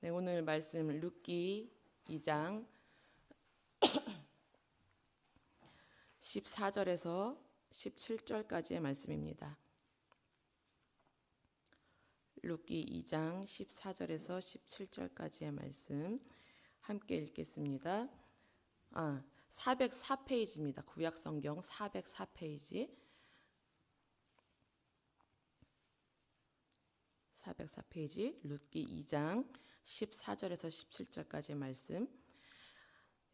네, 오늘 말씀 룻기 2장 14절에서 17절까지의 말씀입니다. 룻기 2장 14절에서 17절까지의 말씀 함께 읽겠습니다. 404페이지입니다. 구약성경 404페이지. 404페이지 룻기 2장 14절에서 17절까지의 말씀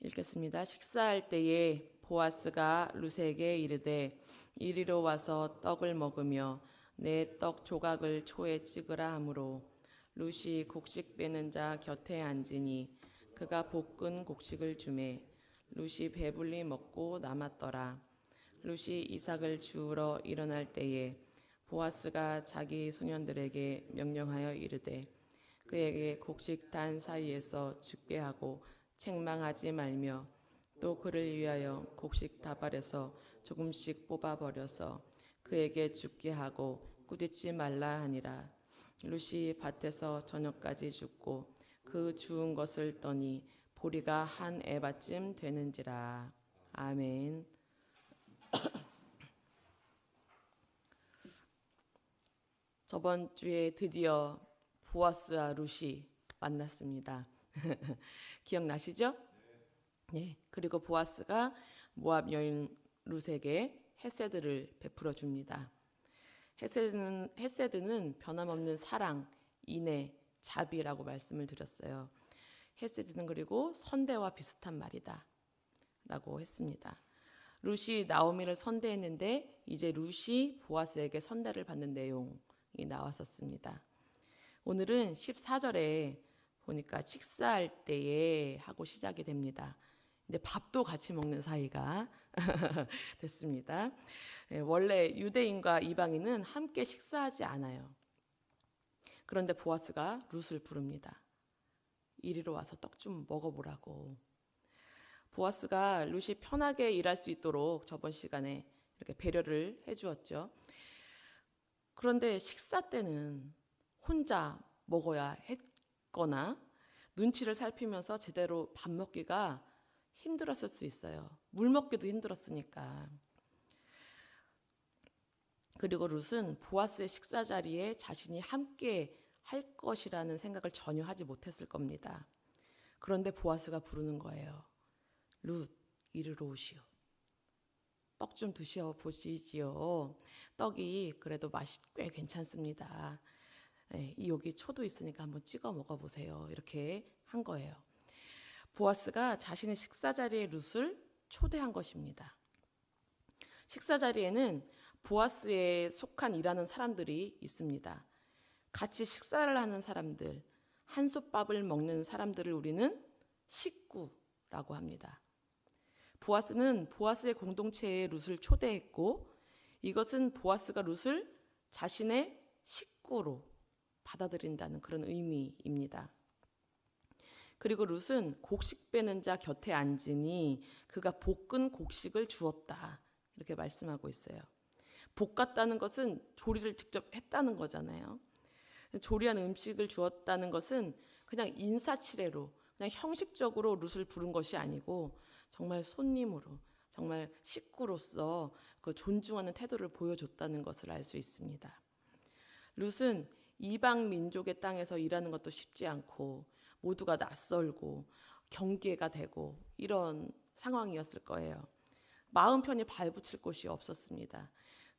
읽겠습니다. 식사할 때에 보아스가 룻에게 이르되 이리로 와서 떡을 먹으며 내 떡 조각을 초에 찍으라 하므로 룻이 곡식 빼는 자 곁에 앉으니 그가 볶은 곡식을 주매 룻이 배불리 먹고 남았더라. 룻이 이삭을 주우러 일어날 때에 보아스가 자기 소년들에게 명령하여 이르되 그에게 곡식단 사이에서 죽게 하고 책망하지 말며 또 그를 위하여 곡식 다발에서 조금씩 뽑아버려서 그에게 죽게 하고 꾸짖지 말라 하니라. 룻이 밭에서 저녁까지 죽고 그 주운 것을 떠니 보리가 한 에바쯤 되는지라. 아멘. 저번 주에 드디어 보아스와 룻이 만났습니다. 기억나시죠? 네. 그리고 보아스가 모압 여인 룻에게 헤세드를 베풀어 줍니다. 헤세드는 변함없는 사랑, 인애, 자비라고 말씀을 드렸어요. 헤세드는 그리고 선대와 비슷한 말이다 라고 했습니다. 룻이 나오미를 선대했는데 이제 룻이 보아스에게 선대를 받는 내용이 나왔었습니다. 오늘은 14절에 보니까 식사할 때에 하고 시작이 됩니다. 이제 밥도 같이 먹는 사이가 됐습니다. 원래 유대인과 이방인은 함께 식사하지 않아요. 그런데 보아스가 룻을 부릅니다. 이리로 와서 떡 좀 먹어보라고. 보아스가 룻이 편하게 일할 수 있도록 저번 시간에 이렇게 배려를 해주었죠. 그런데 식사 때는 혼자 먹어야 했거나 눈치를 살피면서 제대로 밥 먹기가 힘들었을 수 있어요. 물 먹기도 힘들었으니까. 그리고 룻은 보아스의 식사 자리에 자신이 함께 할 것이라는 생각을 전혀 하지 못했을 겁니다. 그런데 보아스가 부르는 거예요. 룻, 이리로 오시오. 떡 좀 드셔 보시지요. 떡이 그래도 맛이 꽤 괜찮습니다. 여기 초도 있으니까 한번 찍어 먹어보세요. 이렇게 한 거예요. 보아스가 자신의 식사 자리에 룻을 초대한 것입니다. 식사 자리에는 보아스에 속한 일하는 사람들이 있습니다. 같이 식사를 하는 사람들, 한솥밥을 먹는 사람들을 우리는 식구라고 합니다. 보아스는 보아스의 공동체에 룻을 초대했고 이것은 보아스가 룻을 자신의 식구로 받아들인다는 그런 의미입니다. 그리고 룻은 곡식 빼는 자 곁에 앉으니 그가 볶은 곡식을 주었다. 이렇게 말씀하고 있어요. 볶았다는 것은 조리를 직접 했다는 거잖아요. 조리한 음식을 주었다는 것은 그냥 인사치레로 그냥 형식적으로 룻을 부른 것이 아니고 정말 손님으로 정말 식구로서 그 존중하는 태도를 보여줬다는 것을 알 수 있습니다. 룻은 이방 민족의 땅에서 일하는 것도 쉽지 않고 모두가 낯설고 경계가 되고 이런 상황이었을 거예요. 마음 편히 발붙일 곳이 없었습니다.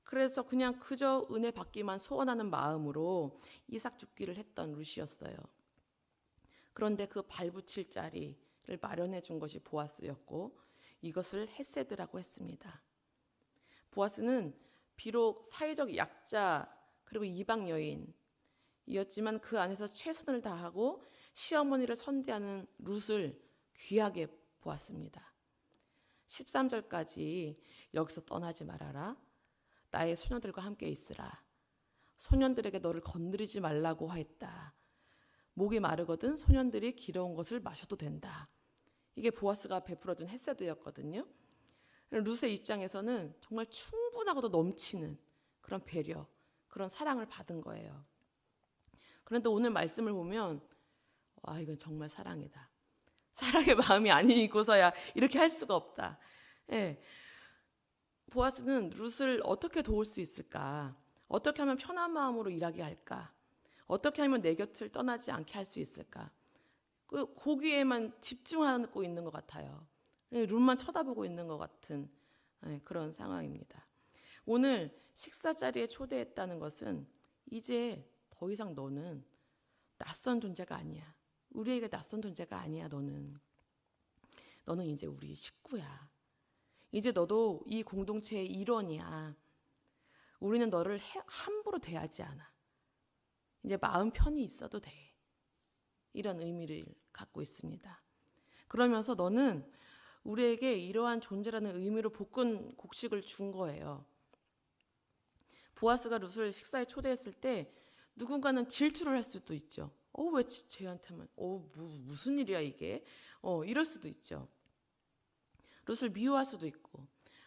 그래서 그냥 그저 은혜 받기만 소원하는 마음으로 이삭 죽기를 했던 룻이었어요. 그런데 그 발붙일 자리를 마련해 준 것이 보아스였고 이것을 헤세드라고 했습니다. 보아스는 비록 사회적 약자 그리고 이방 여인이었지만 그 안에서 최선을 다하고 시어머니를 선대하는 룻을 귀하게 보았습니다. 13절까지 여기서 떠나지 말아라. 나의 소녀들과 함께 있으라. 소년들에게 너를 건드리지 말라고 하였다. 목이 마르거든 소년들이 길어온 것을 마셔도 된다. 이게 보아스가 베풀어준 헤세드였거든요. 룻의 입장에서는 정말 충분하고도 넘치는 그런 배려, 그런 사랑을 받은 거예요. 그런데 오늘 말씀을 보면 와, 이건 정말 사랑이다. 사랑의 마음이 아니고서야 이렇게 할 수가 없다. 예. 보아스는 룻을 어떻게 도울 수 있을까? 어떻게 하면 편한 마음으로 일하게 할까? 어떻게 하면 내 곁을 떠나지 않게 할 수 있을까? 거기에만 집중하고 있는 것 같아요. 룻만 쳐다보고 있는 것 같은 그런 상황입니다. 오늘 식사 자리에 초대했다는 것은 이제 더 이상 너는 낯선 존재가 아니야. 우리에게 낯선 존재가 아니야. 너는 이제 우리 식구야. 이제 너도 이 공동체의 일원이야. 우리는 너를 함부로 대하지 않아. 이제 마음 편히 있어도 돼. 이런 의미를 갖고 있습니다. 그러면서 너는 우리에게 이러한 존재라는 의미로 볶은 곡식을 준 거예요. 보아스가 룻을 식사에 초대했을 때 누군가는 질투를 할 수도 있죠. 왜 쟤한테만 무슨 일이야 이게? 이럴 수도 있죠. 룻을 미워할 수도 있고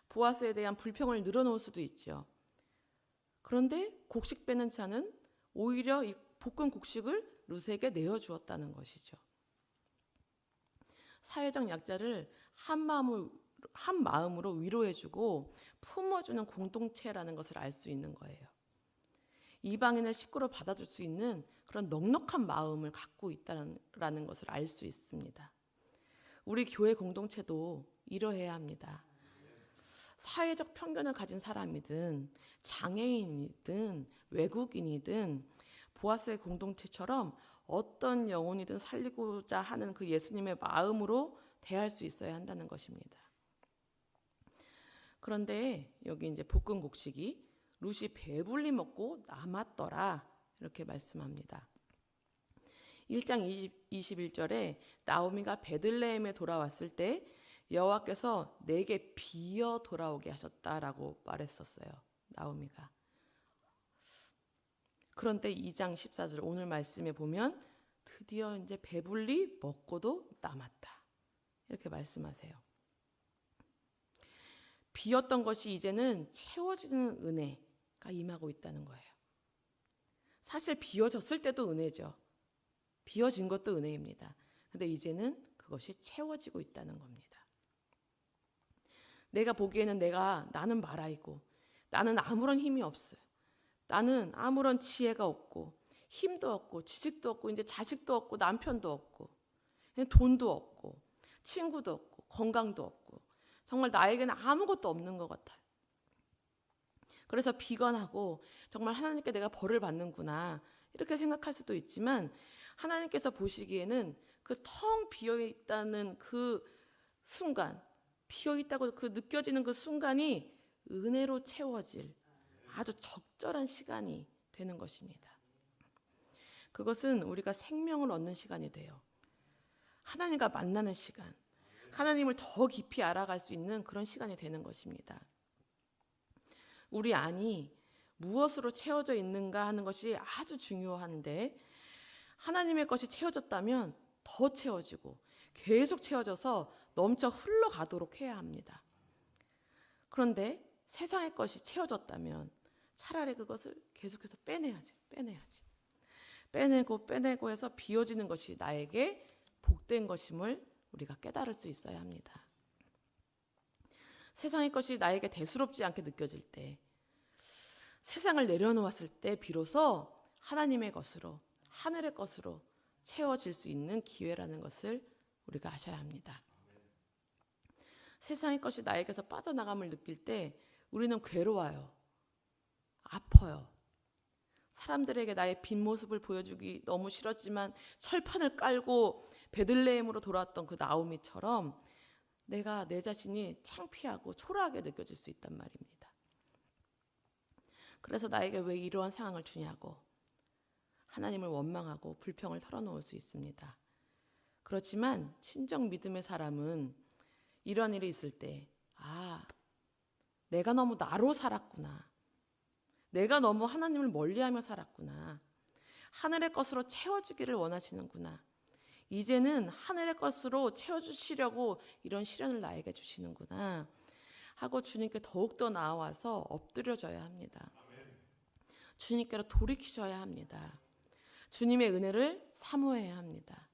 보아스에 대한 불평을 늘어놓을 수도 있죠. 그런데 곡식 빼는 자는 오히려 이 볶은 곡식을 룻에게 내어주었다는 것이죠. 사회적 약자를 한 마음으로 위로해주고 품어주는 공동체라는 것을 알 수 있는 거예요. 이방인을 식구로 받아줄 수 있는 그런 넉넉한 마음을 갖고 있다는 것을 알 수 있습니다. 우리 교회 공동체도 이러해야 합니다. 사회적 편견을 가진 사람이든 장애인이든 외국인이든 보아스의 공동체처럼 어떤 영혼이든 살리고자 하는 그 예수님의 마음으로 대할 수 있어야 한다는 것입니다. 그런데 여기 이제 볶은 곡식이 룻이 배불리 먹고 남았더라 이렇게 말씀합니다. 1장 21절에 나오미가 베들레헴에 돌아왔을 때 여호와께서 내게 비어 돌아오게 하셨다라고 말했었어요. 나오미가. 그런데 2장 14절 오늘 말씀에 보면 드디어 이제 배불리 먹고도 남았다. 이렇게 말씀하세요. 비었던 것이 이제는 채워지는 은혜가 임하고 있다는 거예요. 사실 비어졌을 때도 은혜죠. 비어진 것도 은혜입니다. 근데 이제는 그것이 채워지고 있다는 겁니다. 내가 보기에는 나는 말아이고 나는 아무런 힘이 없어요. 나는 아무런 지혜가 없고 힘도 없고 지식도 없고 이제 자식도 없고 남편도 없고 돈도 없고 친구도 없고 건강도 없고 정말 나에게는 아무것도 없는 것 같아요. 그래서 비관하고 정말 하나님께 내가 벌을 받는구나 이렇게 생각할 수도 있지만 하나님께서 보시기에는 그 텅 비어있다는 그 순간 비어있다고 그 느껴지는 그 순간이 은혜로 채워질 아주 적절한 시간이 되는 것입니다. 그것은 우리가 생명을 얻는 시간이 돼요. 하나님과 만나는 시간, 하나님을 더 깊이 알아갈 수 있는 그런 시간이 되는 것입니다. 우리 안이 무엇으로 채워져 있는가 하는 것이 아주 중요한데 하나님의 것이 채워졌다면 더 채워지고 계속 채워져서 넘쳐 흘러가도록 해야 합니다. 그런데 세상의 것이 채워졌다면 차라리 그것을 계속해서 빼내야지. 빼내고 해서 비워지는 것이 나에게 복된 것임을 우리가 깨달을 수 있어야 합니다. 세상의 것이 나에게 대수롭지 않게 느껴질 때, 세상을 내려놓았을 때 비로소 하나님의 것으로, 하늘의 것으로 채워질 수 있는 기회라는 것을 우리가 아셔야 합니다. 세상의 것이 나에게서 빠져나감을 느낄 때 우리는 괴로워요. 아파요. 사람들에게 나의 빈 모습을 보여주기 너무 싫었지만 철판을 깔고 베들레헴으로 돌아왔던 그 나오미처럼 내가 내 자신이 창피하고 초라하게 느껴질 수 있단 말입니다. 그래서 나에게 왜 이러한 상황을 주냐고 하나님을 원망하고 불평을 털어놓을 수 있습니다. 그렇지만 친정 믿음의 사람은 이런 일이 있을 때 내가 너무 나로 살았구나. 내가 너무 하나님을 멀리하며 살았구나. 하늘의 것으로 채워주기를 원하시는구나. 이제는 하늘의 것으로 채워주시려고 이런 시련을 나에게 주시는구나 하고 주님께 더욱더 나아와서 엎드려져야 합니다. 주님께로 돌이키셔야 합니다. 주님의 은혜를 사모해야 합니다.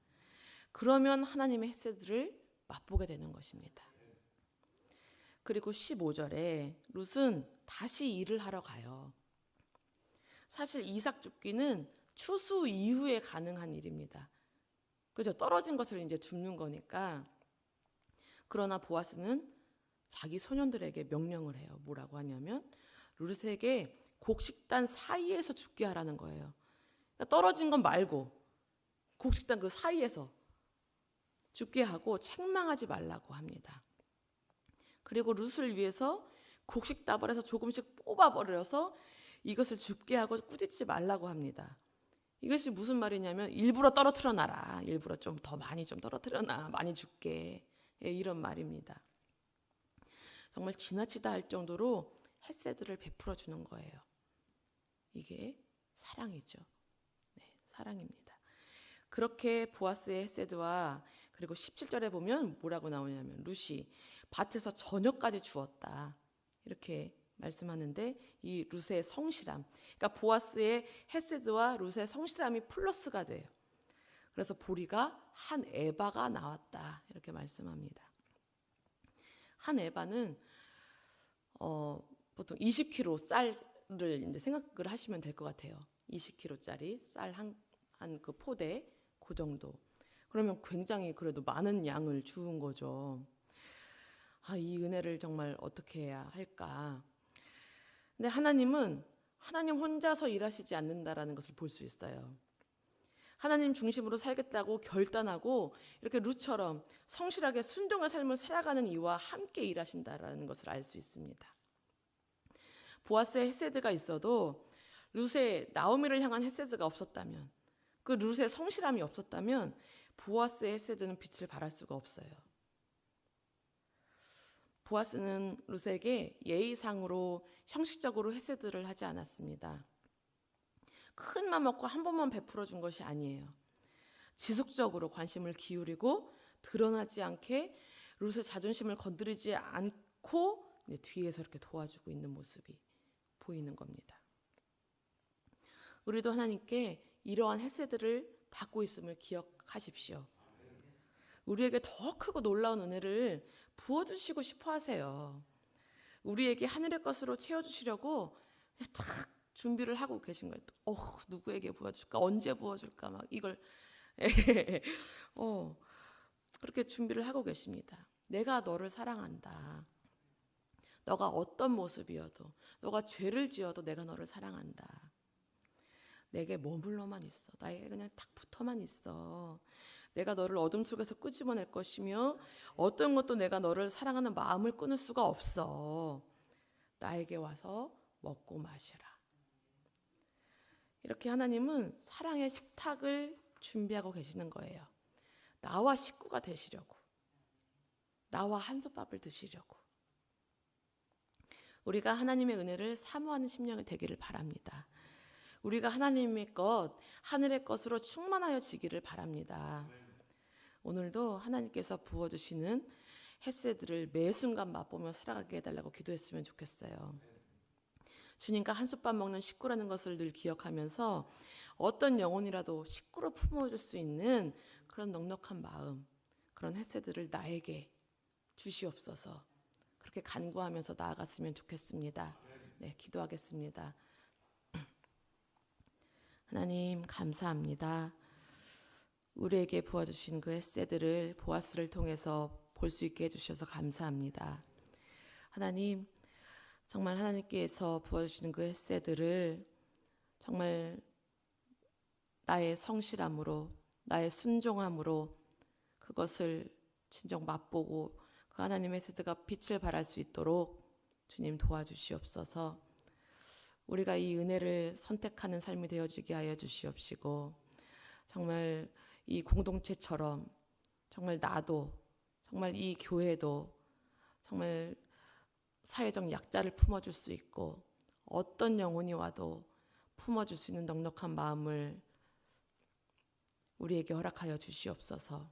그러면 하나님의 헤세드를 맛보게 되는 것입니다. 그리고 15절에 룻은 다시 일을 하러 가요. 사실 이삭 줍기는 추수 이후에 가능한 일입니다. 그죠? 떨어진 것을 이제 줍는 거니까. 그러나 보아스는 자기 소년들에게 명령을 해요. 뭐라고 하냐면 룻에게 곡식단 사이에서 줍게 하라는 거예요. 그러니까 떨어진 건 말고 곡식단 그 사이에서 줍게 하고 책망하지 말라고 합니다. 그리고 룻을 위해서 곡식다발에서 조금씩 뽑아버려서 이것을 줍게 하고 꾸짖지 말라고 합니다. 이것이 무슨 말이냐면 일부러 떨어뜨려 놔라. 일부러 좀 더 많이 좀 떨어뜨려 놔. 많이 줄게. 예, 이런 말입니다. 정말 지나치다 할 정도로 헤세드를 베풀어 주는 거예요. 이게 사랑이죠. 네, 사랑입니다. 그렇게 보아스의 헤세드와 그리고 17절에 보면 뭐라고 나오냐면 룻이 밭에서 저녁까지 주었다. 이렇게 말씀하는데 이 룻의 성실함, 그러니까 보아스의 헤세드와 룻의 성실함이 플러스가 돼요. 그래서 보리가 한 에바가 나왔다. 이렇게 말씀합니다. 한 에바는 보통 20kg 쌀을 이제 생각을 하시면 될 것 같아요. 20kg짜리 쌀 한 그 포대 그 정도. 그러면 굉장히 그래도 많은 양을 주은 거죠. 이 은혜를 정말 어떻게 해야 할까? 근데 하나님 혼자서 일하시지 않는다라는 것을 볼 수 있어요. 하나님 중심으로 살겠다고 결단하고 이렇게 룻처럼 성실하게 순종의 삶을 살아가는 이와 함께 일하신다라는 것을 알 수 있습니다. 보아스의 헤세드가 있어도 룻의 나오미를 향한 헤세드가 없었다면, 그 룻의 성실함이 없었다면 보아스의 헤세드는 빛을 발할 수가 없어요. 보아스는 룻에게 예의상으로 형식적으로 헤세드를 하지 않았습니다. 큰 맘 먹고 한 번만 베풀어 준 것이 아니에요. 지속적으로 관심을 기울이고 드러나지 않게 룻의 자존심을 건드리지 않고 뒤에서 이렇게 도와주고 있는 모습이 보이는 겁니다. 우리도 하나님께 이러한 헤세드를 받고 있음을 기억하십시오. 우리에게 더 크고 놀라운 은혜를 부어주시고 싶어 하세요. 우리에게 하늘의 것으로 채워주시려고 그냥 탁 준비를 하고 계신 거예요. 누구에게 부어줄까? 언제 부어줄까? 막 이걸 그렇게 준비를 하고 계십니다. 내가 너를 사랑한다. 너가 어떤 모습이어도, 너가 죄를 지어도 내가 너를 사랑한다. 내게 머물러만 있어. 나에게 그냥 딱 붙어만 있어. 내가 너를 어둠 속에서 끄집어낼 것이며 어떤 것도 내가 너를 사랑하는 마음을 끊을 수가 없어. 나에게 와서 먹고 마시라. 이렇게 하나님은 사랑의 식탁을 준비하고 계시는 거예요. 나와 식구가 되시려고. 나와 한솥밥을 드시려고. 우리가 하나님의 은혜를 사모하는 심령이 되기를 바랍니다. 우리가 하나님의 것, 하늘의 것으로 충만하여 지기를 바랍니다. 오늘도 하나님께서 부어주시는 헤세드를 매 순간 맛보며 살아가게 해달라고 기도했으면 좋겠어요. 주님과 한솥밥 먹는 식구라는 것을 늘 기억하면서 어떤 영혼이라도 식구로 품어줄 수 있는 그런 넉넉한 마음, 그런 헤세드를 나에게 주시옵소서. 그렇게 간구하면서 나아갔으면 좋겠습니다. 네, 기도하겠습니다. 하나님 감사합니다. 우리에게 부어주신 그 헤세드를 보아스를 통해서 볼 수 있게 해주셔서 감사합니다. 하나님, 정말 하나님께서 부어주시는 그 헤세드를 정말 나의 성실함으로, 나의 순종함으로 그것을 진정 맛보고 그 하나님의 헤세드가 빛을 발할 수 있도록 주님 도와주시옵소서. 우리가 이 은혜를 선택하는 삶이 되어지게 하여 주시옵시고 정말 이 공동체처럼 정말 나도 정말 이 교회도 정말 사회적 약자를 품어줄 수 있고 어떤 영혼이 와도 품어줄 수 있는 넉넉한 마음을 우리에게 허락하여 주시옵소서.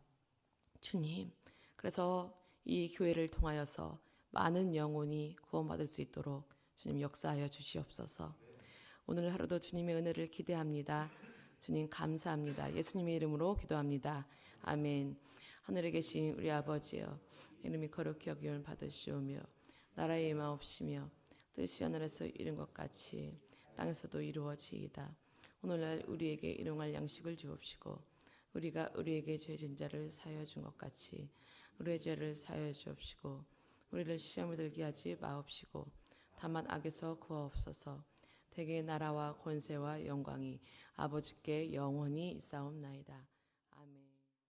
주님, 그래서 이 교회를 통하여서 많은 영혼이 구원받을 수 있도록 주님 역사하여 주시옵소서. 오늘 하루도 주님의 은혜를 기대합니다. 주님 감사합니다. 예수님의 이름으로 기도합니다. 아멘. 하늘에 계신 우리 아버지여, 이름이 거룩히 여김을 받으시오며 나라의 임하옵시며 뜻이 하늘에서 이룬 것 같이 땅에서도 이루어지이다. 오늘날 우리에게 일용할 양식을 주옵시고 우리가 우리에게 죄진 자를 사하여 준 것 같이 우리의 죄를 사하여 주옵시고 우리를 시험에 들게 하지 마옵시고 다만 악에서 구하옵소서. 대개 나라와 권세와 영광이 아버지께 영원히 있사옵나이다.